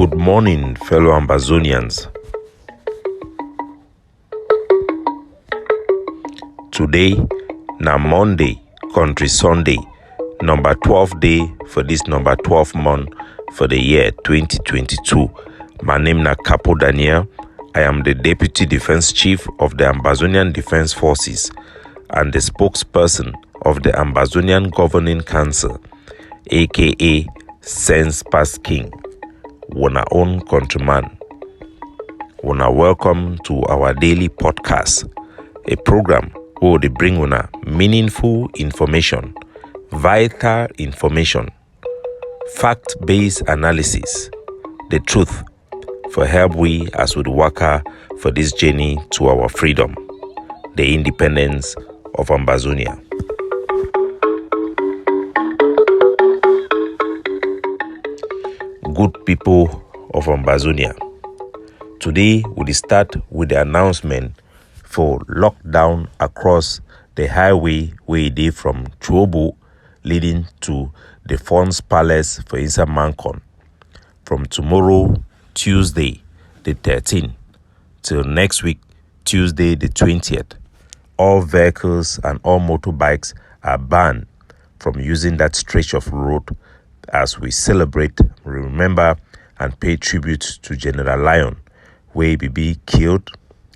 Good morning, fellow Ambazonians. Today, na Monday, country Sunday, number 12 day for this number 12 month for the year 2022. My name na Capo Daniel. I am the Deputy Defense Chief of the Ambazonian Defense Forces and the spokesperson of the Ambazonian Governing Council, aka Sense Past King. Una own countryman. Una welcome to our daily podcast, a program where they bring una meaningful information, vital information, fact-based analysis, the truth, for help we as we work for this journey to our freedom, the independence of Ambazonia. Good people of Ambazonia, today we start with the announcement for lockdown across the highway where it is from Chobo leading to the Fons Palace for inside Mancon. From tomorrow, Tuesday the 13th, till next week, Tuesday the 20th, all vehicles and all motorbikes are banned from using that stretch of road as we celebrate, remember, and pay tribute to General Lion, where he be killed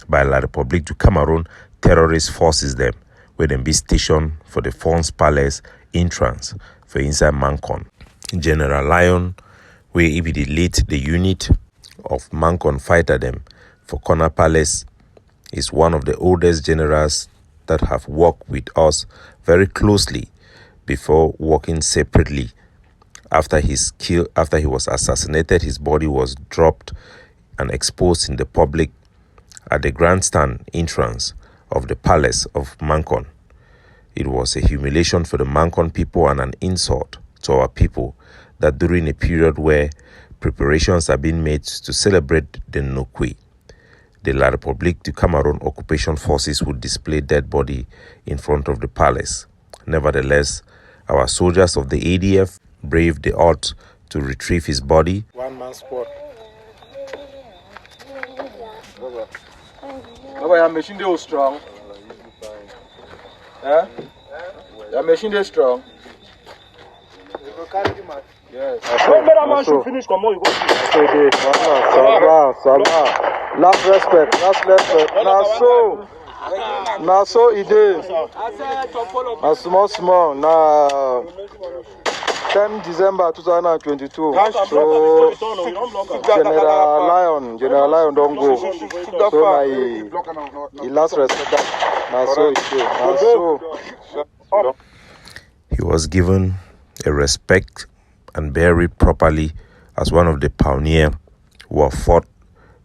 by La Republique du Cameroon terrorist forces them, where they be stationed for the Fons Palace entrance for inside Mancon. General Lion, where he be the lead the unit of Mancon fighter them for Corner Palace, is one of the oldest generals that have worked with us very closely before working separately. After he was assassinated, his body was dropped and exposed in the public at the grandstand entrance of the palace of Mancon. It was a humiliation for the Mancon people and an insult to our people that during a period where preparations are being made to celebrate the Nokwe, the La Republique du Cameroon occupation forces would display dead body in front of the palace. Nevertheless, our soldiers of the ADF braved the odds to retrieve his body. One man sport. Your machine is strong. Huh? Your machine is strong. Yes. When that man should finish, come on, you go. Last respect. Now so it is. Now small. Now 10 December 2022. So General Lion don't go. So my last respect. Now so it is. He was given a respect and buried properly as one of the pioneers who have fought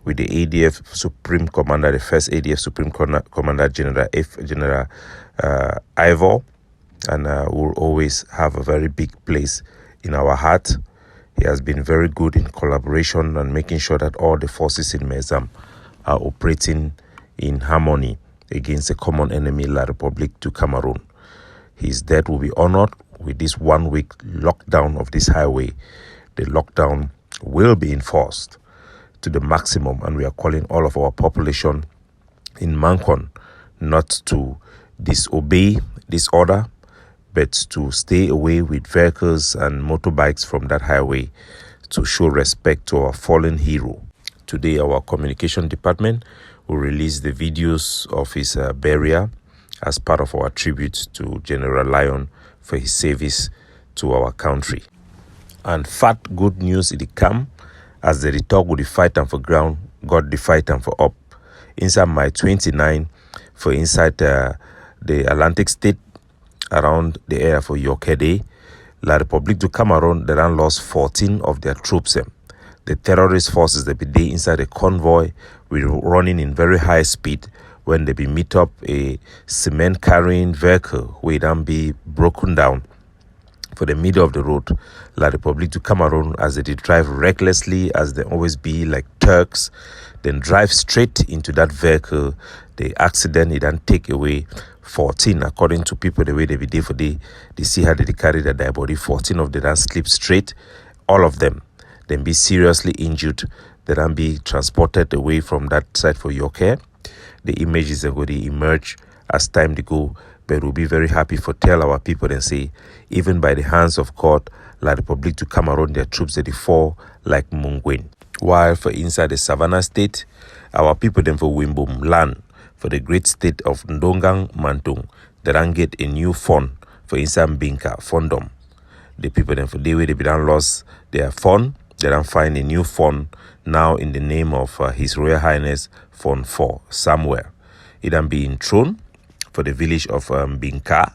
with the ADF Supreme Commander, the first ADF Supreme Commander, General Ivor, and will always have a very big place in our heart. He has been very good in collaboration and making sure that all the forces in Mezam are operating in harmony against a common enemy, La Republique du Cameroon. His death will be honored with this 1 week lockdown of this highway. The lockdown will be enforced to the maximum, and we are calling all of our population in Mancon not to disobey this order, but to stay away with vehicles and motorbikes from that highway to show respect to our fallen hero. Today, our communication department will release the videos of his burial as part of our tribute to General Lion for his service to our country. And fat good news it come as the talk with the fight and for ground, got the fight and for up. Inside my 29 for inside the Atlantic state around the area for Yokede, La Republique du Cameroon, they ran lost 14 of their troops. The terrorist forces they be there inside a convoy with running in very high speed when they be meet up a cement carrying vehicle where then be broken down for the middle of the road. La Republique du Cameroon, as they drive recklessly as they always be like Turks, then drive straight into that vehicle. The accident it then take away 14 according to people the way they be there for they see how they carry their body. 14 of them then sleep straight. All of them then be seriously injured, then be transported away from that site for your care. The images are going to emerge as time to go, but we'll be very happy for tell our people and say, even by the hands of God, La Republic to come around their troops that they fall like Mungwen. While for inside the Savannah state, our people then for Wimbum land for the great state of Ndongang Mantung, they don't get a new fund for inside Binka Fondom. The people then for the way they be done lost their fund, they don't find a new fund now in the name of His Royal Highness Fund 4 somewhere. It then be enthroned for the village of Binka,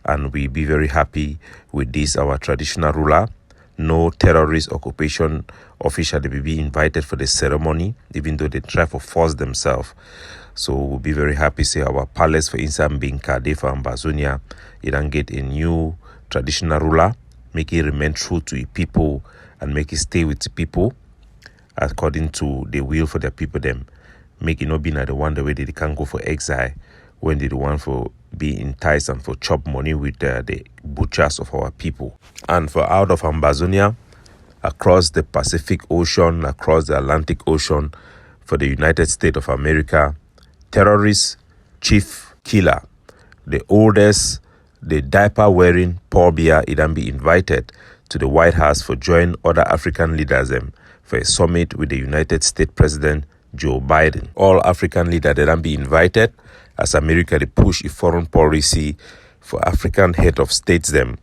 and we be very happy with this, our traditional ruler. No terrorist occupation official will be invited for the ceremony, even though they try to force themselves. So we'll be very happy say our palace for inside Binka, they for Ambazonia, it can get a new traditional ruler, make it remain true to the people and make it stay with the people according to the will for their people them. Make it not be the one the way they can't go for exile when they the one for be enticed and for chop money with the butchers of our people. And for out of Ambazonia, across the Pacific Ocean, across the Atlantic Ocean, for the United States of America, terrorist chief killer, the oldest, the diaper-wearing Paul Biya, it then be invited to the White House for join other African leaders for a summit with the United States President Joe Biden. All African leaders they then be invited as America they push a foreign policy for African head of states them.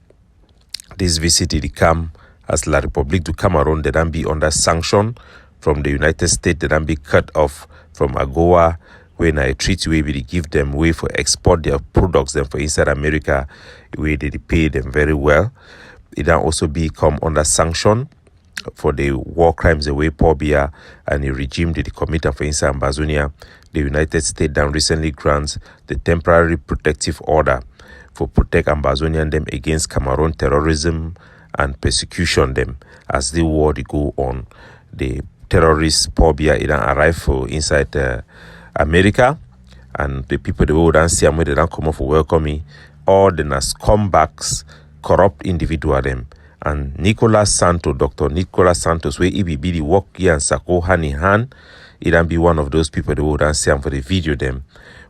This visit they come as La Republic to Cameroon, they then be under sanction from the United States, they then be cut off from AGOA, when I treat way we give them way for export their products them for inside America, where they pay them very well. It then also become under sanction for the war crimes the way Paul Biya and the regime that they committed for inside Ambazonia. The United States then recently grants the temporary protective order for protect Ambazonian them against Cameroon terrorism and persecution them as the war they go on. The terrorist Paul Biya it then arrive for inside America, and the people they will then see them where they don't come up for welcoming all the scumbags, corrupt individual them. And Nicolas Santos, Dr. Nicolas Santos, where he be the work here and SAKO hand in hand, it then be one of those people they will then see them for the video them,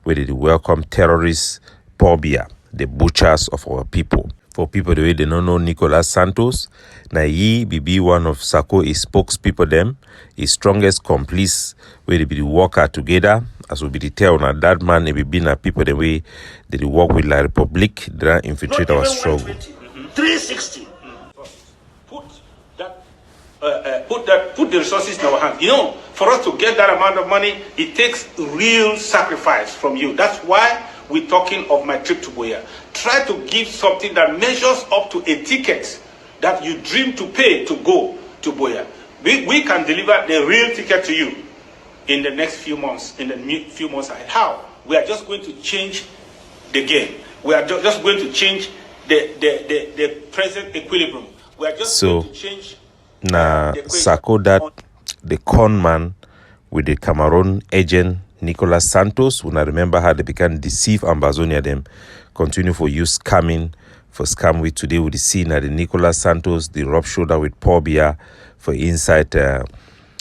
where they welcome terrorists Paul Biya, the butchers of our people. For people the way they don't know Nicolas Santos, now he be one of SAKO his spokespeople them, his strongest complice, where they be the worker together, as will be the tell now that man they be na people the way they work with La Republic, they infiltrate our struggle. 360. Put the resources in our hands. You know, for us to get that amount of money, it takes real sacrifice from you. That's why we're talking of my trip to Buea. Try to give something that measures up to a ticket that you dream to pay to go to Buea. We can deliver the real ticket to you in the next few months, few months ahead. How? We are just going to change the game. We are just going to change the present equilibrium. We are just going to change SAKO that the con man with the Cameroon agent Nicolas Santos, when I remember how they began deceive Ambazonia them, continue for use scamming for scam with today with the scene at the Nicolas Santos, the rub shoulder with Paul Biya for inside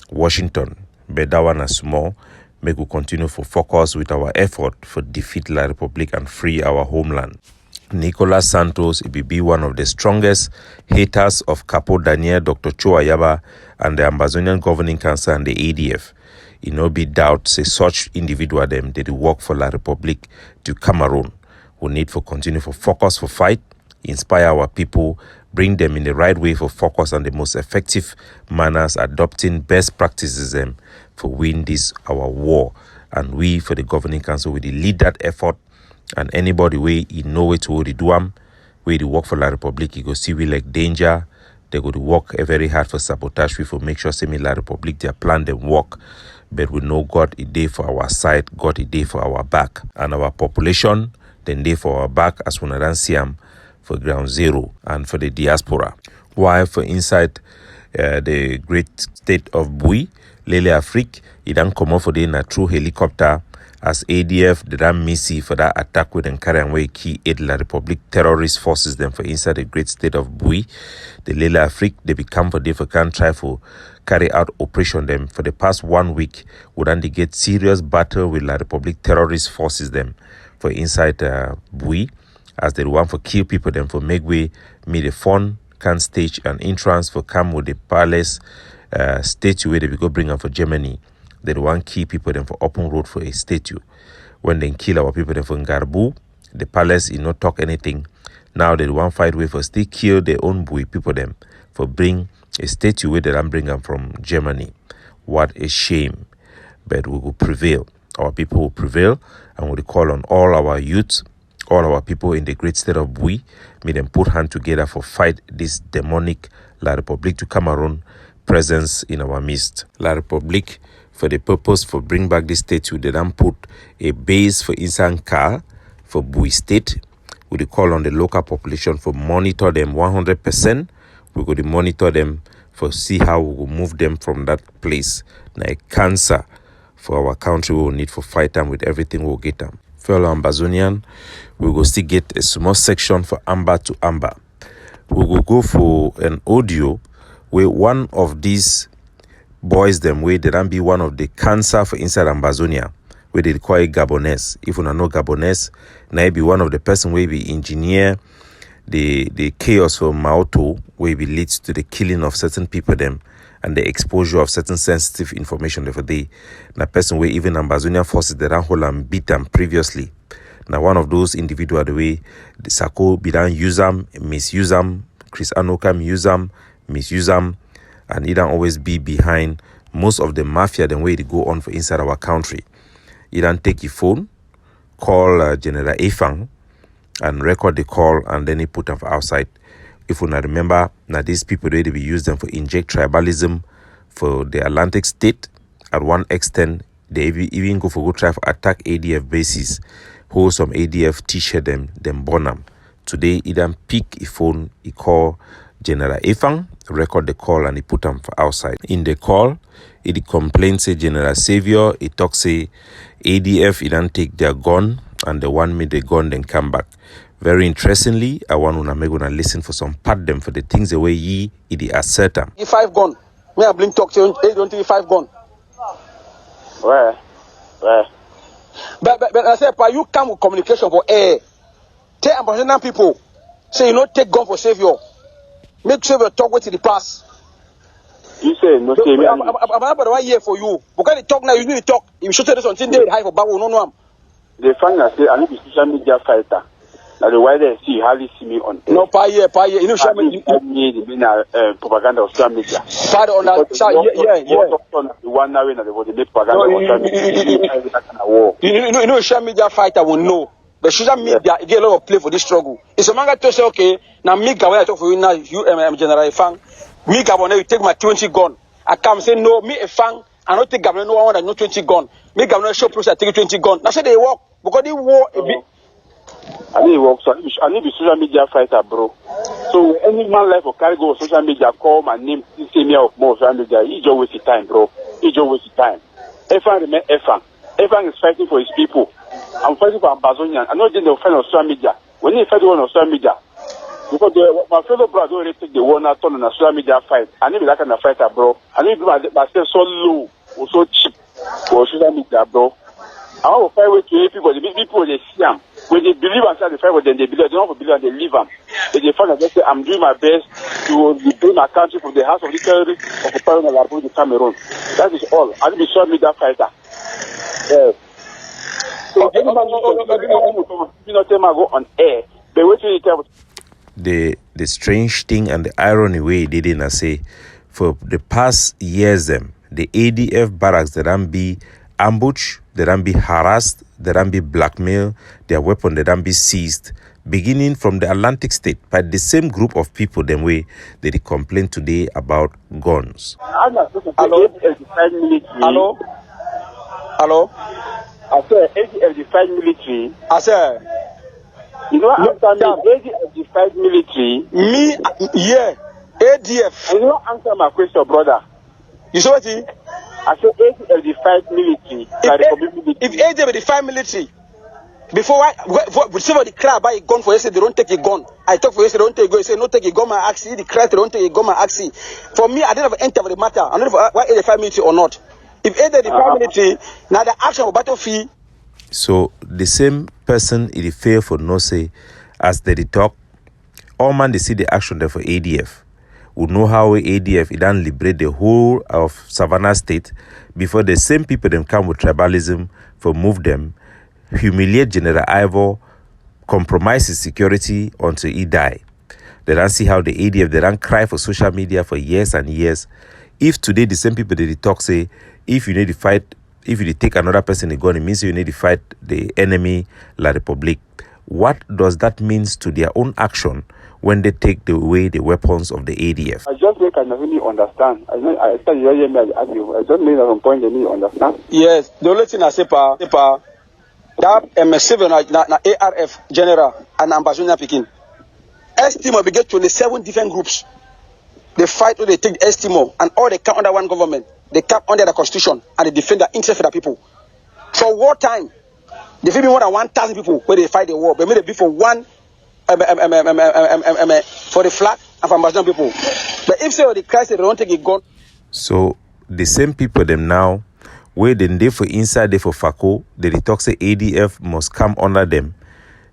Washington. But that one is small. Make we continue for focus with our effort for defeat La Republic and free our homeland. Nicolas Santos will be one of the strongest haters of Capo Daniel, Dr. Yaba, and the Ambazonian Governing Council and the ADF. It no be doubt say such individual them they work for La Republic to Cameroon. We need for continue for focus for fight, inspire our people, bring them in the right way for focus on the most effective manners, adopting best practices them for win this our war. And we for the Governing Council will lead that effort. And anybody way he know it to do them, where they work for La Republic, he go see we like danger. They go to work very hard for sabotage. We for make sure semi La Republic their plan them work. But we know God is there for our side, God is there for our back, and our population then there for our back as we don't see them for ground zero and for the diaspora. While for inside the great state of Bui, Lele Afrique, it don't come out for them a true helicopter as ADF they don't miss for that attack with them carry away key aid la Republic terrorist forces them for inside the great state of Bui. The Lela Afrique they become for they can try for carry out operation them for the past 1 week would indicate serious battle with La Republic terrorist forces them for inside Bui as they want for kill people them for make way me the phone can stage an entrance for come with the palace statue where they go bring them for Germany. They want key people them for open road for a statue. When they kill our people them for Ngarbu, the palace is not talk anything. Now they want fight way for still kill their own Bui people them for bring a statue where they don't bring them from Germany. What a shame. But we will prevail. Our people will prevail, and we will call on all our youth, all our people in the great state of Bui, may them put hands together for fight this demonic La Republique to Cameroon presence in our midst. La Republique, for the purpose for bring back this statue, they don't put a base for Insanka for Bui State. We will call on the local population for monitor them 100%. We go to monitor them for see how we will move them from that place. Now a cancer for our country we will need for fight them with everything we'll get them. Fellow Ambazonian, we will still get a small section for Amba to Amba. We will go for an audio where one of these boys them where they don't be one of the cancer for inside Ambazonia where they call it Gabonese. If you don't know Gabonese, now be one of the person where be engineer the chaos for Maoto where it leads to the killing of certain people them and the exposure of certain sensitive information for the person where even Ambazonia forces the hold and beat them previously. Now one of those individual the way the SAKO bidan use them, misuse them, Chris Anokam use them, misuse them, and it don't always be behind most of the mafia the way they go on for inside our country. You don't take your phone, call Gen Efang and record the call, and then he put them outside. If you not remember, now these people they be use them for inject tribalism for the Atlantic state. At one extent, they even go for go try for attack ADF bases. Who some ADF t-shirt them burn them. Today, he then pick a phone, he call General Efang, record the call, and he put them for outside. In the call, he complains say General Savior, he talk say ADF, he then take their gun, and they want me the gun, then come back. Very interestingly, I want to listen for some part them for the things the way ye it assert them. 5 gun. Me I blame talk to you. 5 gun. Where? But I said, but you come with communication for air. Tell Ambazonian people, say you not take gun for savior. Make sure you talk with the past. You say no say me. I'm about 1 year for you. Because they talk now, you need to talk. You should tell us something they high for Babu. No. The fan say I need to social media fighter. Now the why they see hardly see me on air. No, per year. You know, the propaganda of social media. Part on that. Yeah. The one now when they make propaganda of social media. You know, social media fighter will know. The social media get a lot of play for this struggle. It's a manga to say, okay, now me when I talk for you now, you General Efang, me Gabonese, you take my 20 gun. I come say no, me Efang, I don't take Gabonese, no one that no 20 gun. Me Gabonese show process, I take 20 gun. That's how they work because they war a bit. I need to work, so I need to be social media fighter, bro. So any man life or carry go social media, call my name, say me out more social media. He just waste his time, bro. He just waste his time. Efang remain Efang. Efang is fighting for his people. I'm fighting for Ambazonian. I'm not just the fight on social media. We need to fight on social media. Because my fellow brothers already take the one out on a social media fight. I need to be that kind of fighter, bro. I need to be myself so low or so cheap for social media, bro. I want to fight with people. The people they see them. When they believe inside the fight with them, they believe. They don't believe and they leave them. They find that they say, I'm doing my best to bring my country from the house of the terrorists of the Parliament of the Cameroon. That is all. I need to be social media fighter. Yes. So any man go on air. They wait till you tell. The strange thing and the irony way they didn't say for the past years them the ADF barracks that don't be ambushed, they don't be harassed, they don't be blackmailed, their weapon they don't be seized, beginning from the Atlantic state by the same group of people them way they complain today about guns. Hello? I said ADF military. I said you know answer me ADF military. Me yeah. ADF. You don't answer my question, brother. You saw what? I say ADF defied military. If ADF defied military, before somebody cry buy a gun for yesterday, they don't take a gun. I talk for yesterday, they don't take a gun. They say no take a gun, my axe. The cry, they don't take a gun, my axe. For me, I didn't have enter the matter. I don't know why ADF defied military or not. If ADF defied military, now the action of battlefield. So the same person it fail for no say as they talk. All man they see the action there for ADF. We know how ADF it don't liberate the whole of Savannah State before the same people them come with tribalism for move them. Humiliate General Ivor, compromise his security until he die. They don't see how the ADF, they don't cry for social media for years and years. If today the same people they talk say, if you need to fight, if you take another person a gun, it means you need to fight the enemy, La Republic. What does that mean to their own action when they take away the weapons of the ADF? I just make an really understand. I start hearing me argue. I just make some point they need understand. Yes, the only thing I say, that MS7 na ARF general and Ambazonia Pekin. Estimo we get 27 different groups. They fight or they take Estimo and all they come under one government. They come under the constitution and they defend the interest of the people. For wartime, they feel more than 1,000 people where they fight the war. They made it be for one for the flag and for Ambazonia people. But if say the Christ they don't take a gun. So the same people them now where they for inside they for FAKO, they talk say ADF must come under them.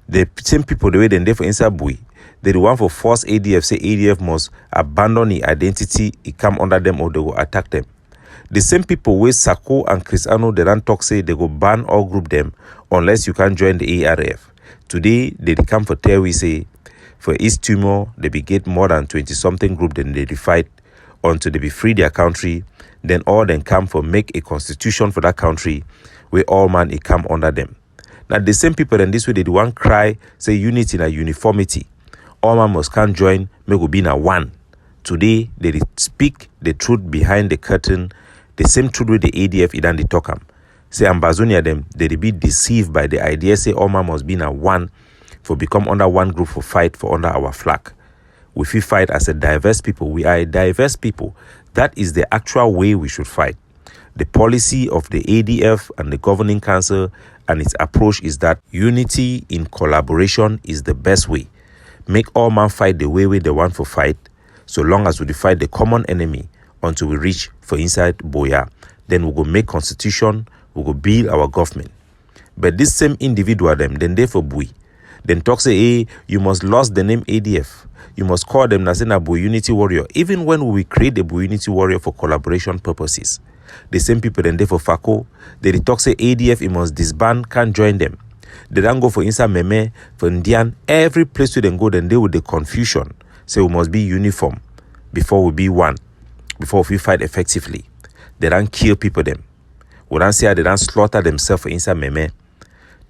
The same people the way they for inside Bui, they the one for force ADF say ADF must abandon the identity, it come under them or they will attack them. The same people where SAKO and Cristiano they don't talk say they go ban or group them unless you can join the ARF. Today they come for tell we say for East Timor they be get more than 20 something group then they fight until they be free their country. Then all then come for make a constitution for that country where all man it come under them. Now the same people then this way they do one cry say unity and uniformity. All man must come join make we be na one. Today they speak the truth behind the curtain, the same truth with the ADF idan they talk am. Say Ambazonia them they be deceived by the idea say all man must be na one for become under one group for fight for under our flag. We feel fight as a diverse people. We are a diverse people. That is the actual way we should fight. The policy of the ADF and the governing council and its approach is that unity in collaboration is the best way. Make all man fight the way they want for fight, so long as we fight the common enemy until we reach for inside Boya. Then we go make constitution, we go build our government. But this same individual them, then they for Bui. Then talk say, hey, you must lose the name ADF. You must call them Nasenabu Unity Warrior. Even when we create the Unity Warrior for collaboration purposes, the same people then they for FAKO, they talk say ADF, it must disband, can't join them. They don't go for Insa Meme, for Indian, every place where they go, then they with the confusion. Say we must be uniform before we be one, before we fight effectively. They don't kill people them. We don't say they don't slaughter themselves for Insa Meme.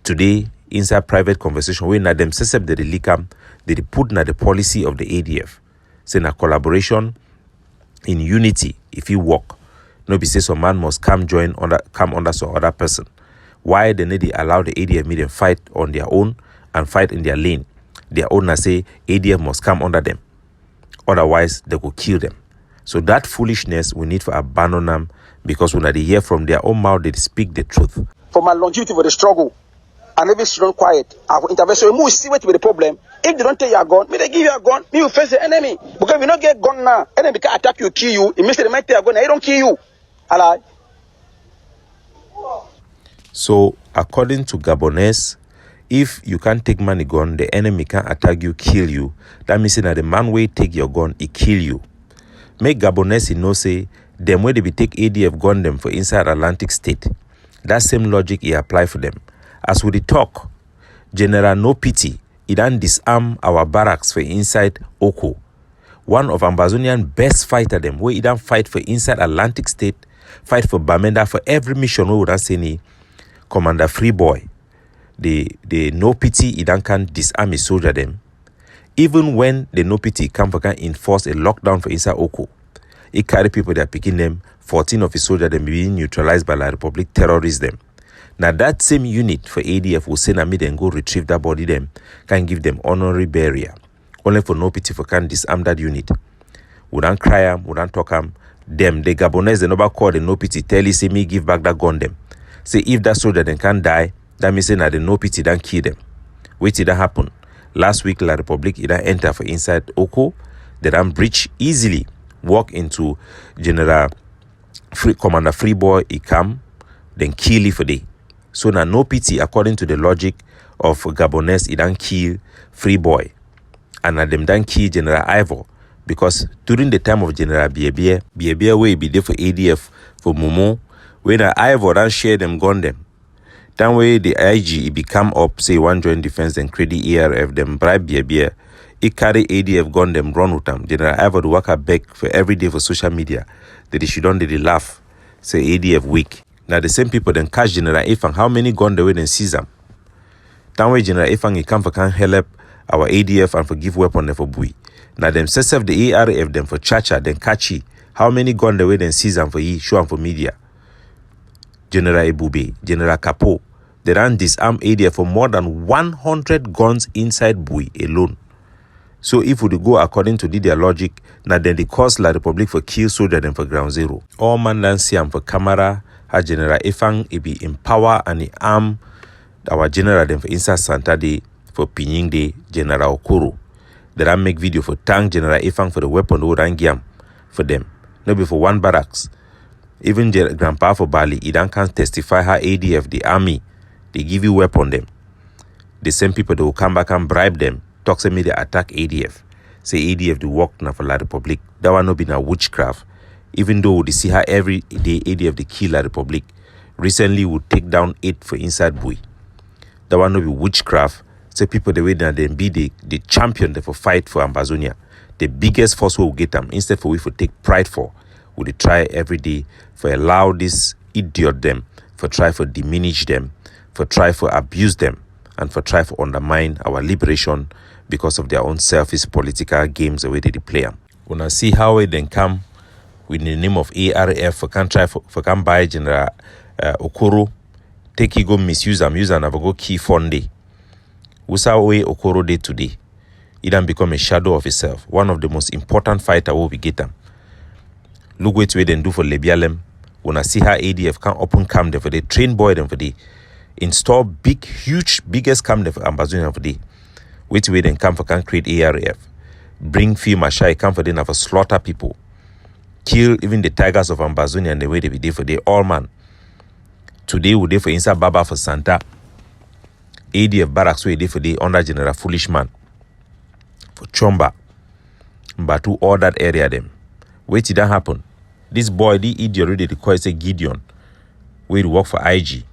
Today, inside private conversation, we na them set up the leakam, they put na the policy of the ADF. Say na collaboration in unity if you work. No be say some man must come under some other person. Why they need to allow the ADF meet them fight on their own and fight in their lane. Their owner say ADF must come under them. Otherwise they will kill them. So that foolishness we need to abandon them because when they hear from their own mouth they speak the truth. For my longevity for the struggle, and if it's not quiet, our intervention, we see what will be the problem. If they don't take your gun, me they give you a gun, me will face the enemy. Because if you don't get gun now, enemy can attack you, kill you. It means they might take a gun, they don't kill you. Alright. So according to Gabonese, if you can't take money gun, the enemy can attack you, kill you. That means that the man will take your gun, he kill you. Make Gabonese know say, them way they be take ADF gun them for inside Atlantic State. That same logic he apply for them. As we talk, General No Pity, he done disarm our barracks for inside Oko. One of Ambazonian best fighter them, where he done fight for inside Atlantic State, fight for Bamenda, for every mission we would have seen Commander Free Boy. The No Pity, he done can disarm his soldier them. Even when the No Pity come for can enforce a lockdown for inside Oko, he carry people that picking them, 14 of his soldiers them being neutralized by La Republic terrorists them. Now that same unit for ADF will send a me and go retrieve that body them, can give them honorary burial. Only for No Pity for can disarm that unit. We don't cry am, we don't talk am. them, the Gabonese, they never call the no pity, tell you, say me give back that gun them. Say if that soldier then can't die, that means say na the no pity don't kill them. Wait till that happen. Last week, La Republic, it enter for inside Oko, they don't breach easily, walk into General Commander Freeboy, he come, then kill it for day. So now no pity, according to the logic of Gabonese, it don't kill Freeboy. And them don't kill General Ivor. Because during the time of General Biya will be there for ADF, for Momo, when Ivor don't share them, gun them. That way the IG it become up, say one joint defense, then credit ARF, them bribe Biya. It carry ADF gun them, run with them. General Ivor do work back for every day for social media. That she don't they laugh, say ADF weak. Now the same people then catch General Efang, how many gun they will then seize them. That way General Efang he come for can help our ADF and for give weapon them for Bui. Now them self the ARF them for Chacha, then catchy. How many gun they will then seize them for ye, show them for media. General Ebube, General Capo, they ran disarm ADF for more than 100 guns inside Bui alone. So if we go according to their logic, now then they cause La Republic for kill soldier them for ground zero. All man then see them for camera, how General Efang he be in power and he arm our general them for inside Santa Day for Pinying Day, General Okoro. They ran make video for thank General Efang for the weapon who ran giam for them. No be for one barracks. Even Grandpa for Bali, he don't can testify how ADF, the army, they give you weapon them. The same people that will come back and bribe them, talk to me they attack ADF. Say ADF do work now for La Republic. That one no be na witchcraft. Even though they see how every day ADF they kill La Republic. Recently would take down 8 for inside Bui. That one no be witchcraft. Say people the way that they be the champion they for fight for Ambazonia. The biggest force will get them. Instead for we for take pride for. We they try every day for allow this idiot them, for try for diminish them, for try for abuse them, and for try for undermine our liberation because of their own selfish political games the way they play them. When I see how they then come with the name of ARF for can try for can buy General Okoro, take you go misuse them, use and have go key Fonde. Usa way Okoro day today, it then become a shadow of itself. One of the most important fighter will be get them. Look what we then do for Lebialem. When I see how ADF can open camp there for the train boy them for the install biggest camp there for Ambazonia for the which way then come for can create ARF. Bring few Mashai come for them for slaughter people. Kill even the tigers of Ambazonia and the way they be there for the all man. Today we there for inside Baba for Santa. ADF barracks we there for the under General Foolish Man. For Chomba. But to all that area them. Wait till that happen. This boy, the idiot already requires a Gideon. Where work for IG.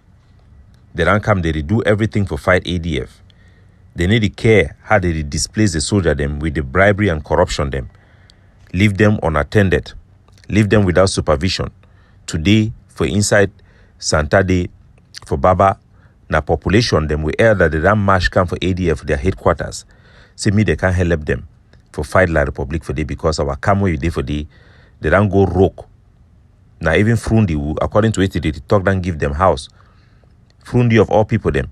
They don't come, they do everything for fight ADF. They need to care how they displace the soldier them with the bribery and corruption them. Leave them unattended. Leave them without supervision. Today, for inside Santa Day, for Baba, na population them we hear that they don't march come for ADF their headquarters. See me they can't help them for fight La Republic for day because our camp we day for day, they don't go rogue. Now even Frundi, according to it, they talk and give them house. Frundi of all people them.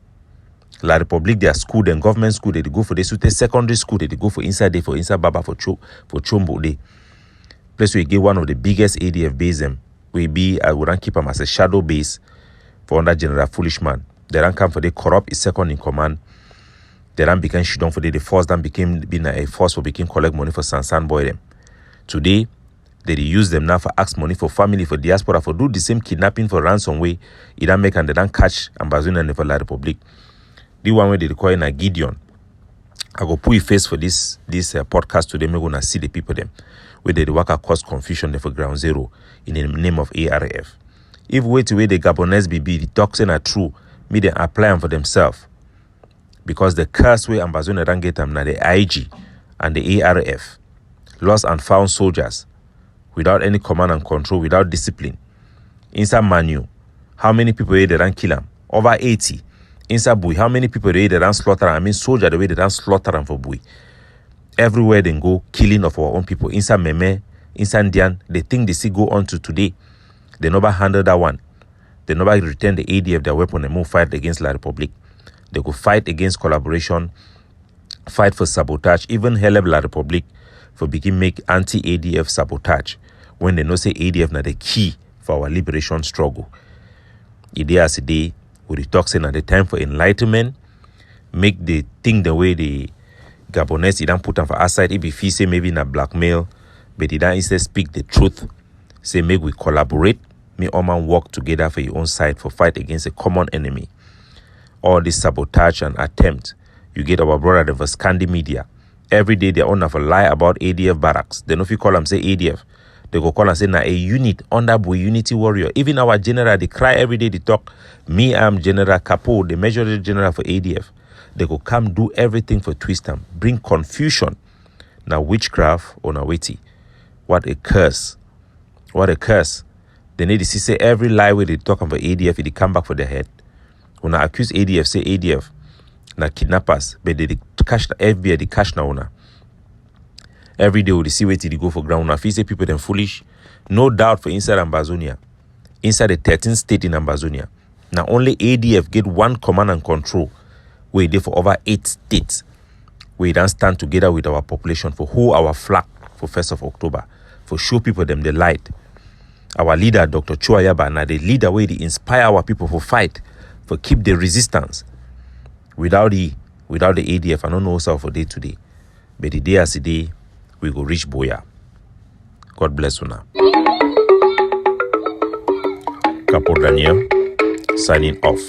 La Republic, their school, then government school, they go for the secondary school, they go for inside Baba for Chombo day. Place we get one of the biggest ADF base them. We don't keep them as a shadow base for under General Foolish Man. They don't come for the corrupt is second in command. They don't become shidon for the force then became being a force for became collect money for Sansan boy them. Today, they use them now for ask money for family, for diaspora, for do the same kidnapping for ransom way. It don't make and they don't catch Ambazonia and for La Republic. The one way they require a Gideon. I go put a face for this podcast today. We're gonna see the people them where they work cause confusion for ground zero in the name of ARF. If wait away the Gabonese be the toxin are true, me they apply them for themselves. Because the curse way Ambazonia don't get them now the IG and the ARF, lost and found soldiers without any command and control, without discipline. Inside Manu, how many people they don't kill them? Over 80. Inside Bui, how many people they don't slaughter them? I mean soldier the way they don't slaughter them for Bui. Everywhere they go, killing of our own people. Inside Meme, inside Dian, they think they see go on to today. They never handle that one. They never return the ADF their weapon and move fight against La Republic. They go fight against collaboration, fight for sabotage, even help La Republic for begin make anti-ADF sabotage. when they know say ADF na the key for our liberation struggle. Idea as a day, we talk saying at the time for enlightenment, make the thing the way the Gabonese don't put them for aside. If he say maybe na blackmail, but he don't instead speak the truth. Say make we collaborate, may all man work together for your own side for fight against a common enemy. All this sabotage and attempt, you get our brother the Vascandi media. Every day they own have a lie about ADF barracks. They know if you call them say ADF, they go call and say na a unit under boy unity warrior. Even our general, they cry every day. They talk. Me, I'm General Capo, the major general for ADF. They go come do everything for twist them, bring confusion. Now witchcraft or na witty. What a curse! What a curse! They need to see say every lie where they talk about ADF, they come back for their head. When I accuse ADF, say ADF na kidnappers, but they cash the FBI, they cash na una. Every day we see where they go for ground. Now, if you say people them foolish, no doubt for inside Ambazonia, inside the 13th state in Ambazonia. Now only ADF get one command and control. We there for over 8 states. We don't stand together with our population for who our flag for 1st of October, for show people them the light. Our leader, Dr. Chuayaba, now the leader way they inspire our people for fight, for keep the resistance. Without the ADF, I don't know how for day to day. But the day as a day, we go reach Boya. God bless you now. Capo Daniel, signing off.